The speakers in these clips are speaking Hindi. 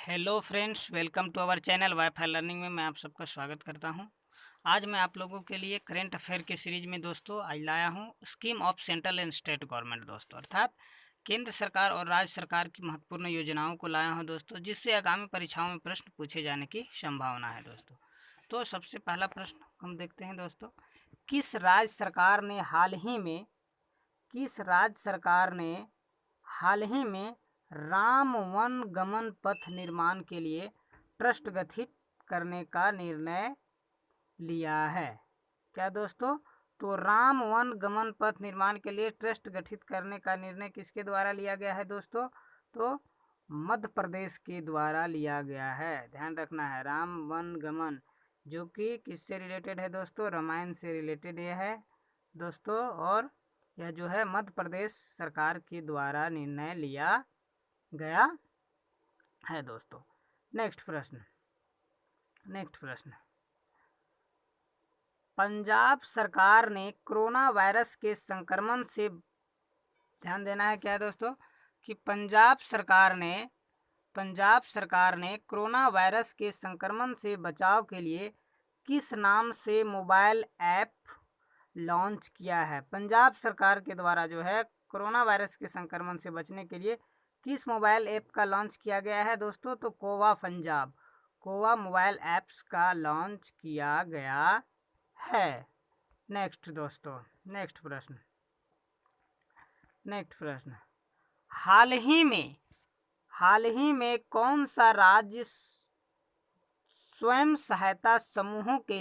Hello friends, welcome to our channel WiFi learning में मैं आप सबका स्वागत करता हूं। आज मैं आप लोगों के लिए करंट अफेयर के सीरीज में दोस्तों आज लाया हूं scheme of central and state government दोस्तों, अर्थात केंद्र सरकार और राज्य सरकार की महत्वपूर्ण योजनाओं को लाया हूं दोस्तों, जिससे आगामी परीक्षाओं में प्रश्न पूछे जाने की संभावना है दोस्तों। तो सबसे पहला प्रश्न हम देखते हैं दोस्तों, किस राज्य सरकार ने हाल ही में राम वन गमन पथ निर्माण के लिए ट्रस्ट गठित करने का निर्णय लिया है? क्या दोस्तों? तो राम वन गमन पथ निर्माण के लिए ट्रस्ट गठित करने का निर्णय किसके द्वारा लिया गया है दोस्तों? तो मध्य प्रदेश के द्वारा लिया गया है। ध्यान रखना है, राम वन गमन जो कि किससे रिलेटेड है दोस्तों? रामायण से रिलेटेड यह है दोस्तों, और यह जो है मध्य प्रदेश सरकार के द्वारा निर्णय लिया गया है दोस्तों। नेक्स्ट प्रश्न पंजाब सरकार ने कोरोना वायरस के संक्रमण से, ध्यान देना है क्या है दोस्तों, कि पंजाब सरकार ने कोरोना वायरस के संक्रमण से बचाव के लिए किस नाम से मोबाइल ऐप लॉन्च किया है? पंजाब सरकार के द्वारा जो है कोरोना वायरस के संक्रमण से बचने के लिए किस मोबाइल ऐप का लॉन्च किया गया है दोस्तों? तो कोवा मोबाइल ऐप्स का लॉन्च किया गया है। नेक्स्ट प्रश्न हाल ही में कौन सा राज्य स्वयं सहायता समूहों के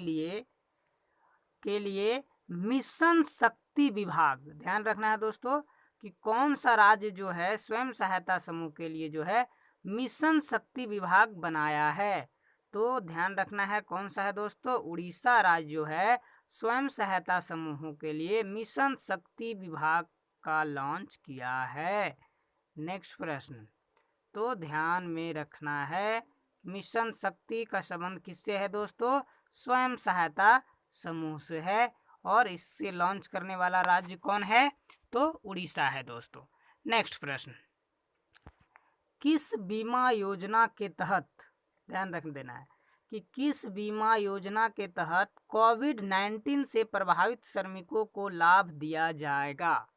लिए मिशन शक्ति विभाग, ध्यान रखना है दोस्तों कि कौन सा राज्य जो है स्वयं सहायता समूह के लिए जो है मिशन शक्ति विभाग बनाया है? तो ध्यान रखना है कौन सा है दोस्तों? उड़ीसा राज्य जो है स्वयं सहायता समूहों के लिए मिशन शक्ति विभाग का लॉन्च किया है। नेक्स्ट प्रश्न, तो ध्यान में रखना है मिशन शक्ति का संबंध किससे है दोस्तों? स्वयं सहायता समूह से है, और इससे लॉन्च करने वाला राज्य कौन है? तो उड़ीसा है दोस्तों। नेक्स्ट प्रश्न, किस बीमा योजना के तहत, ध्यान रख देना है कि किस बीमा योजना के तहत कोविड-19 से प्रभावित श्रमिकों को लाभ दिया जाएगा?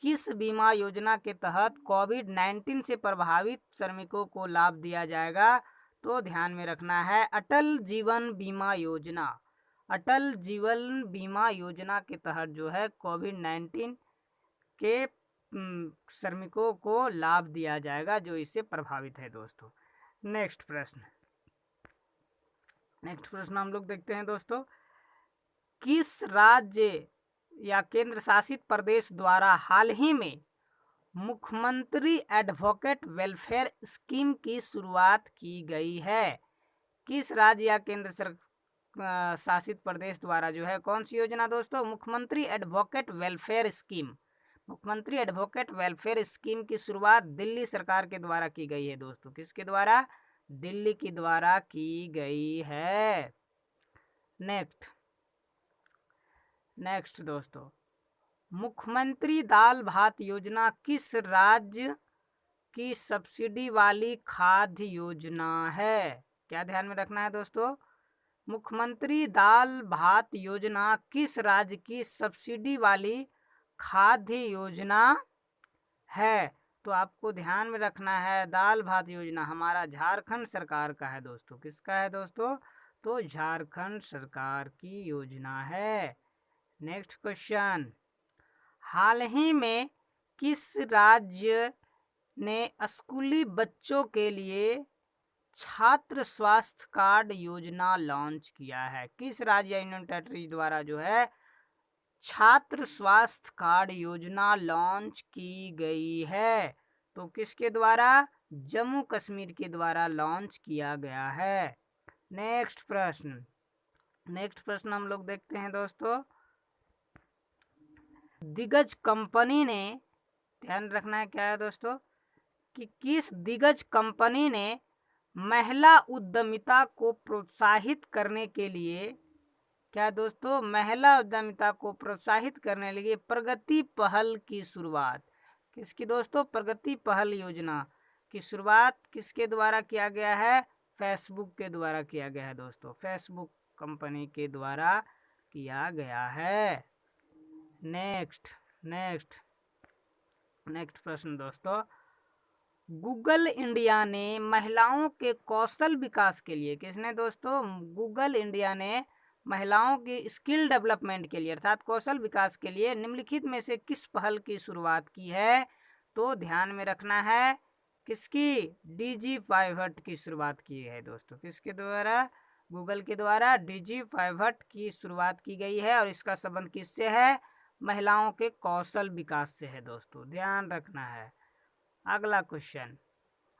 किस बीमा योजना के तहत कोविड-19 से प्रभावित श्रमिकों को लाभ दिया जाएगा? तो ध्यान में रखना है अटल जीवन बीमा योजना के तहत जो है कोविड-19 के श्रमिकों को लाभ दिया जाएगा जो इससे प्रभावित है दोस्तों। नेक्स्ट प्रश्न हम लोग देखते हैं दोस्तों, किस राज्य या केंद्र शासित प्रदेश द्वारा हाल ही में मुख्यमंत्री एडवोकेट वेलफेयर स्कीम की शुरुआत की गई है? किस राज्य या केंद्र शासित प्रदेश द्वारा जो है कौन सी योजना दोस्तों? मुख्यमंत्री एडवोकेट वेलफेयर स्कीम की शुरुआत दिल्ली सरकार के द्वारा की गई है दोस्तों। किसके द्वारा? दिल्ली के द्वारा की गई है। नेक्स्ट दोस्तों, मुख्यमंत्री दाल भात योजना किस राज्य की सब्सिडी वाली खाद्य योजना है? क्या ध्यान में रखना है दोस्तों? मुख्यमंत्री दाल भात योजना किस राज्य की सब्सिडी वाली खाद्य योजना है? तो आपको ध्यान में रखना है दाल भात योजना हमारा झारखंड सरकार का है दोस्तों। किसका है दोस्तों? तो झारखंड सरकार की योजना है। नेक्स्ट क्वेश्चन, हाल ही में किस राज्य ने स्कूली बच्चों के लिए छात्र स्वास्थ्य कार्ड योजना लॉन्च किया है? किस राज्य या यूनियन टेरिटरी द्वारा जो है छात्र स्वास्थ्य कार्ड योजना लॉन्च की गई है? तो किसके द्वारा? जम्मू कश्मीर के द्वारा लॉन्च किया गया है। नेक्स्ट प्रश्न हम लोग देखते हैं दोस्तों, दिग्गज कंपनी ने, ध्यान रखना है क्या है दोस्तों, कि किस दिग्गज कंपनी ने महिला उद्यमिता को प्रोत्साहित करने के लिए, क्या दोस्तों, महिला उद्यमिता को प्रोत्साहित करने के लिए प्रगति पहल की शुरुआत, किसकी दोस्तों? प्रगति पहल योजना की शुरुआत किसके द्वारा किया गया है? फेसबुक के द्वारा किया गया है दोस्तों, फेसबुक कंपनी के द्वारा किया गया है। नेक्स्ट नेक्स्ट नेक्स्ट प्रश्न दोस्तों, गूगल इंडिया ने महिलाओं के कौशल विकास के लिए, किसने दोस्तों? गूगल इंडिया ने महिलाओं की स्किल डेवलपमेंट के लिए अर्थात कौशल विकास के लिए निम्नलिखित में से किस पहल की शुरुआत की है? तो ध्यान में रखना है किसकी? डिजी5हट की शुरुआत की है दोस्तों। किसके द्वारा? गूगल के द्वारा डिजी5हट की शुरुआत की गई है और इसका संबंध किससे है? महिलाओं के कौशल विकास से है दोस्तों, ध्यान रखना है। अगला क्वेश्चन,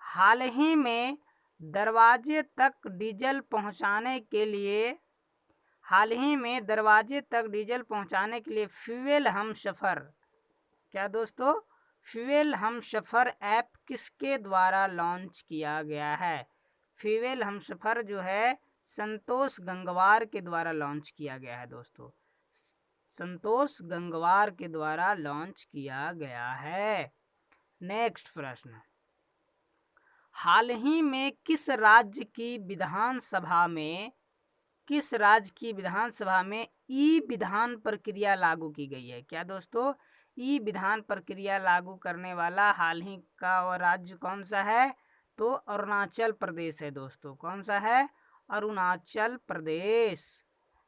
हाल ही में दरवाजे तक डीजल पहुंचाने के लिए फ्यूएल हमसफर, क्या दोस्तों? फ्यूएल हमसफर ऐप किसके द्वारा लॉन्च किया गया है? फ्यूएल हमसफर जो है संतोष गंगवार के द्वारा लॉन्च किया गया है दोस्तों, संतोष गंगवार के द्वारा लॉन्च किया गया है। नेक्स्ट प्रश्न, हाल ही में किस राज्य की विधानसभा में ई विधान प्रक्रिया लागू की गई है? क्या दोस्तों? ई विधान प्रक्रिया लागू करने वाला हाल ही का राज्य कौन सा है? तो अरुणाचल प्रदेश है दोस्तों। कौन सा है? अरुणाचल प्रदेश।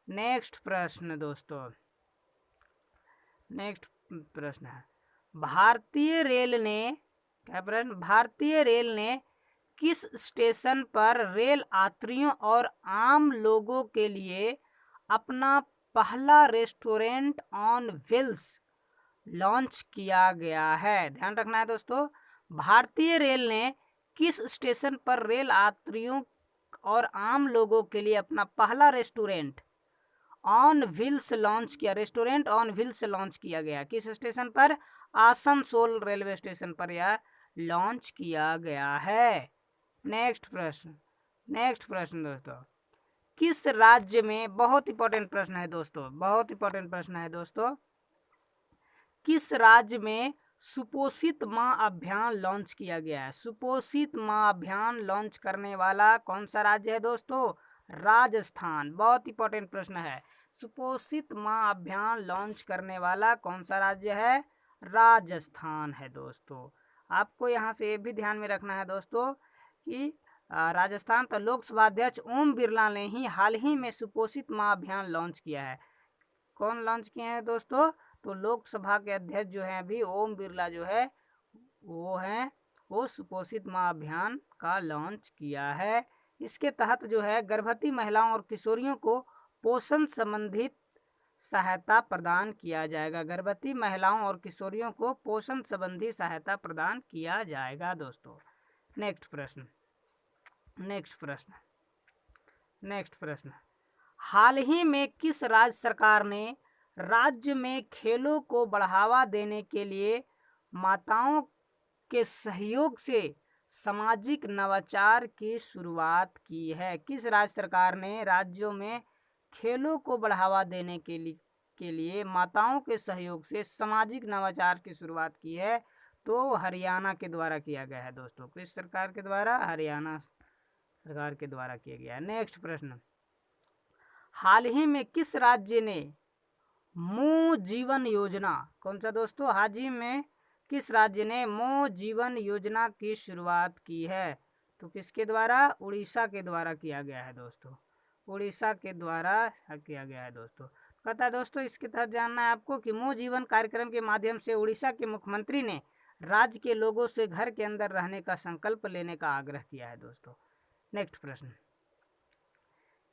नेक्स्ट प्रश्न दोस्तों, नेक्स्ट प्रश्न है, भारतीय रेल ने किस स्टेशन पर रेल यात्रियों और आम लोगों के लिए अपना पहला रेस्टोरेंट ऑन व्हील्स लॉन्च किया गया है? ध्यान रखना है दोस्तों, भारतीय रेल ने किस स्टेशन पर रेल यात्रियों और आम लोगों के लिए अपना पहला रेस्टोरेंट ऑन व्हील्स लॉन्च किया गया? किस स्टेशन पर? आसनसोल रेलवे स्टेशन पर यह लॉन्च किया गया है। नेक्स्ट प्रश्न दोस्तों, किस राज्य में, बहुत इंपॉर्टेंट प्रश्न है दोस्तों, किस राज्य में सुपोषित माँ अभियान लॉन्च किया गया है? सुपोषित माँ अभियान लॉन्च करने वाला कौन सा राज्य है दोस्तों? राजस्थान। बहुत इंपॉर्टेंट प्रश्न है, सुपोषित माँ अभियान लॉन्च करने वाला कौन सा राज्य है? राजस्थान है दोस्तों। आपको यहाँ से ये भी ध्यान में रखना है दोस्तों कि राजस्थान तो लोकसभा अध्यक्ष ओम बिरला ने ही हाल ही में सुपोषित माँ अभियान लॉन्च किया है। कौन लॉन्च किए हैं दोस्तों? तो लोकसभा के अध्यक्ष जो हैं अभी ओम बिरला जो है वो सुपोषित माँ अभियान का लॉन्च किया है। इसके तहत जो है गर्भवती महिलाओं और किशोरियों को पोषण संबंधित सहायता प्रदान किया जाएगा। गर्भवती महिलाओं और किशोरियों को पोषण संबंधी सहायता प्रदान किया जाएगा दोस्तों। नेक्स्ट प्रश्न, हाल ही में किस राज्य सरकार ने राज्य में खेलों को बढ़ावा देने के लिए माताओं के सहयोग से सामाजिक नवाचार की शुरुआत की है? किस राज्य सरकार ने राज्यों में खेलों को बढ़ावा देने के लिए माताओं के सहयोग से सामाजिक नवाचार की शुरुआत की है? तो हरियाणा के द्वारा किया गया है दोस्तों। किस सरकार के द्वारा? हरियाणा सरकार के द्वारा किया गया है। नेक्स्ट प्रश्न, हाल ही में किस राज्य ने मो जीवन योजना, कौन सा दोस्तों? हाल ही में किस राज्य ने मो जीवन योजना की शुरुआत की है? तो किसके द्वारा? उड़ीसा के द्वारा किया गया है दोस्तों, उड़ीसा के द्वारा किया गया है दोस्तों। पता है दोस्तों, इसके तहत जानना है आपको कि मो जीवन कार्यक्रम के माध्यम से उड़ीसा के मुख्यमंत्री ने राज्य के लोगों से घर के अंदर रहने का संकल्प लेने का आग्रह किया है दोस्तों। नेक्स्ट प्रश्न,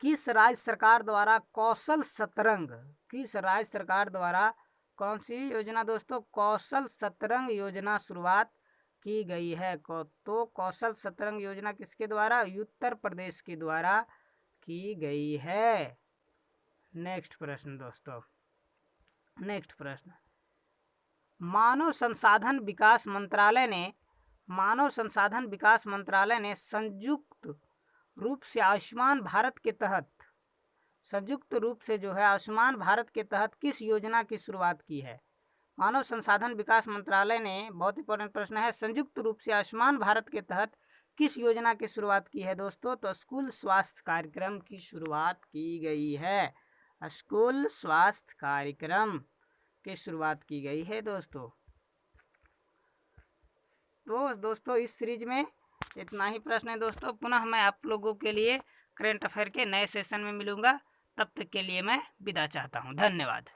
किस राज्य सरकार द्वारा कौशल सतरंग, किस राज्य सरकार द्वारा कौन सी योजना दोस्तों? कौशल सतरंग योजना शुरुआत की गई है। तो कौशल सतरंग योजना किसके द्वारा? उत्तर प्रदेश के द्वारा की गई है। नेक्स्ट प्रश्न दोस्तों, मानव संसाधन विकास मंत्रालय ने संयुक्त रूप से आयुष्मान भारत के तहत किस योजना की शुरुआत की है? मानव संसाधन विकास मंत्रालय ने, बहुत इंपॉर्टेंट प्रश्न है, संयुक्त रूप से आयुष्मान भारत के तहत किस योजना की शुरुआत की है दोस्तों? तो स्कूल स्वास्थ्य कार्यक्रम की शुरुआत की गई है। स्कूल स्वास्थ्य कार्यक्रम की शुरुआत की गई है दोस्तों। तो दोस्तों इस सीरीज में इतना ही प्रश्न है दोस्तों। पुनः मैं आप लोगों के लिए करंट अफेयर के नए सेशन में मिलूंगा। तब तक के लिए मैं विदा चाहता हूँ। धन्यवाद।